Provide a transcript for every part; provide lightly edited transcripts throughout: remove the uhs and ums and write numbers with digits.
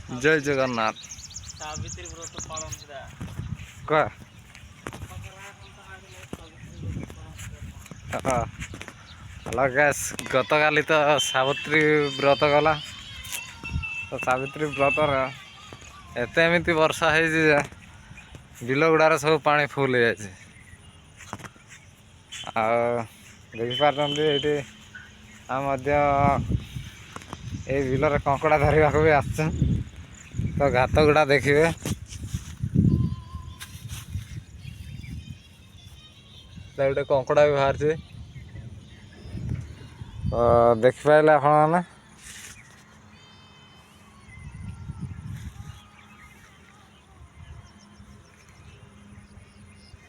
ଜୟ ଜଗନ୍ନାଥ। ସାବିତ୍ରୀ ବ୍ରତ ପାଳନ କରା। କହ। ହଁ ହ୍ୟାଲୋ ଗ୍ୟାସ୍ ଗତକାଲି ତ ସାବିତ୍ରୀ ବ୍ରତ ଗଲା। ତ ସାବିତ୍ରୀ ବ୍ରତର ଏତେ ଏମିତି ବର୍ଷା ହେଇଛି ଯେ ବିଲ ଗୁଡ଼ାରେ ସବୁ ପାଣି ଫୁଲ୍ ହେଇଯାଇଛି। ଆଉ ଦେଖିପାରୁଛନ୍ତି ଏଇଠି ଆଉ ମଧ୍ୟ ଏଇ ବିଲରେ କଙ୍କଡ଼ା ଧରିବାକୁ ବି ଆସିଛୁ। ତ ଗାତ ଗୁଡ଼ା ଦେଖିବେ। ଗୋଟେ କଙ୍କଡ଼ା ବି ବାହାରିଛି। ତ ଦେଖିପାରିଲେ ଆପଣମାନେ।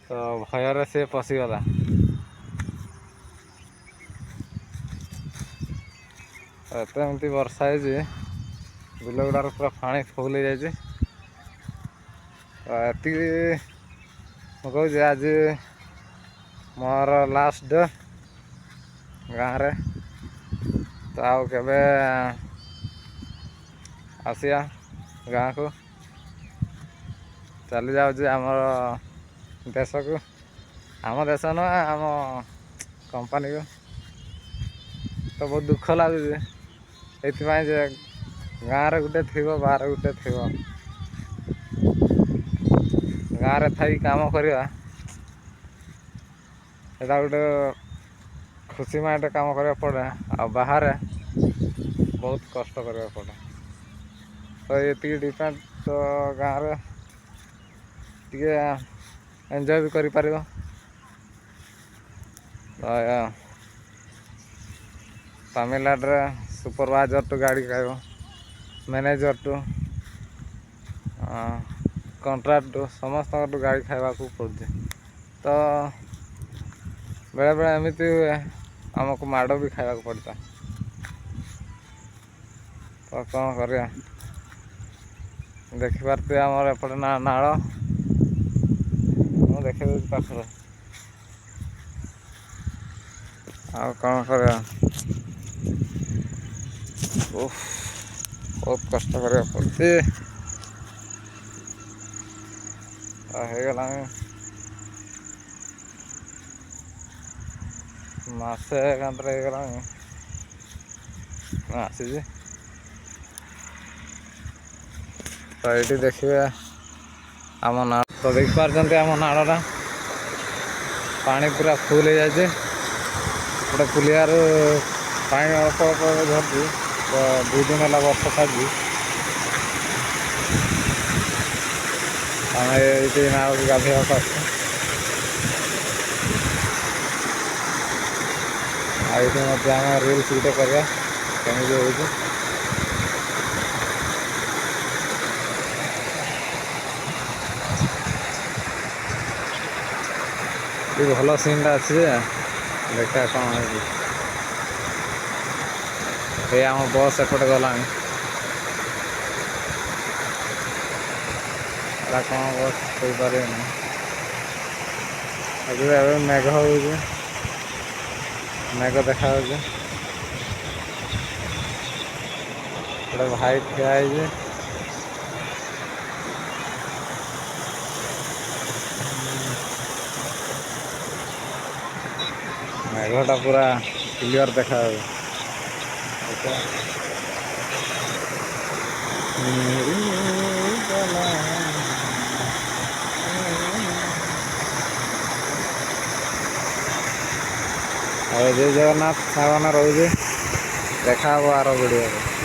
ତ ଭୟରେ ସେ ପଶିଗଲା। ଏତେ ଏମିତି ବର୍ଷା ହେଇଛି ବିଲ ଗୁଡ଼ାର ପୁରା ପାଣି ଫୁଲ୍ ହେଇଯାଇଛି। ତ ଏତିକି ମୁଁ କହୁଛି ଆଜି ମୋର ଲାଷ୍ଟ ଡେ ଗାଁରେ। ତ ଆଉ କେବେ ଆସିବା ଗାଁକୁ। ଚାଲି ଯାଉଛି ଆମର ଦେଶକୁ। ଆମ ଦେଶ ନୁହେଁ ଆମ କମ୍ପାନୀକୁ। ତ ବହୁତ ଦୁଃଖ ଲାଗୁଛି ଏଇଥିପାଇଁ ଯେ ଗାଁରେ ଗୋଟେ ଥିବ ବାହାରେ ଗୋଟେ ଥିବ। ଗାଁରେ ଥାଇ କାମ କରିବା ସେଇଟା ଗୋଟେ ଖୁସି ମାଇଣ୍ଡରେ କାମ କରିବାକୁ ପଡ଼େ। ଆଉ ବାହାରେ ବହୁତ କଷ୍ଟ କରିବାକୁ ପଡ଼େ। ତ ଏତିକି ଡିଫରେଣ୍ଟ ତ ଗାଁରେ ଟିକେ ଏନ୍ଜୟ ବି କରିପାରିବ। ତାମିଲନାଡ଼ୁରେ ସୁପରଭାଇଜର୍ ଗାଡ଼ି ଖାଇବ ମ୍ୟାନେଜରଠୁ କଣ୍ଟ୍ରାକ୍ଟରୁ ସମସ୍ତଙ୍କଠୁ ଗାଡ଼ି ଖାଇବାକୁ ପଡ଼ୁଛି। ତ ବେଳେବେଳେ ଏମିତି ହୁଏ ଆମକୁ ମାଡ଼ ବି ଖାଇବାକୁ ପଡ଼ିଥାଏ। ତ କ'ଣ କରିବା। ଦେଖିପାରୁଥିବେ ଆମର ଏପଟେ ନାଳ। ମୁଁ ଦେଖେଇ ଦେଉଛି ପାଖରେ। ଆଉ କ'ଣ କରିବା। ବହୁତ କଷ୍ଟ କରିବାକୁ ପଡ଼ୁଛି। ହେଇଗଲାଣି ମାସେ ଏକାନ୍ତରେ ହେଇଗଲାଣି ମୁଁ ଆସିଛି। ତ ଏଇଠି ଦେଖିବେ ଆମ ନାଳ। ତ ଦେଖିପାରୁଛନ୍ତି ଆମ ନାଳଟା ପାଣି ପୁରା ଫୁଲ୍ ହେଇଯାଇଛି। ଗୋଟେ ପୁଲିଆରୁ ପାଣି ଅଳ୍ପ ଅଳ୍ପ ଧରିଛି। ତ 2 ଦିନ ହେଲା ବର୍ଷା ଛାଡ଼ିଛି। ଆମେ ଏଇଠି ନାଳକୁ ଗାଧୋଇବାକୁ ଆସିଛୁ। ଆଉ ଏଇଠି ମଧ୍ୟ ଆମେ ରିଲ୍ସ ଗୋଟେ କରିବା କେମିତି ହେଉଛି। ଏ ଭଲ ସିନ୍ଟା ଅଛି ଯେ ଦେଖିବା କ'ଣ ହେଉଛି। ଏ ଆମ ବସ୍ ଏପଟେ ଗଲାଣି। ଏଟା କ'ଣ ବସ୍ କହିପାରିବିନି। ଏବେ ମେଘ ହେଉଛି। ମେଘ ଦେଖାଯାଉଛି। ଗୋଟେ ଭାଇ ଠିଆ ହେଇଛି। ମେଘଟା ପୁରା କ୍ଲିଅର ଦେଖାଯାଉଛି। ଆଉ ଜୟ ଜଗନ୍ନାଥ ସାଙ୍ଗମାନେ ରହୁଛି। ଦେଖା ହବ ଆର ଭିଡ଼ିଓରେ।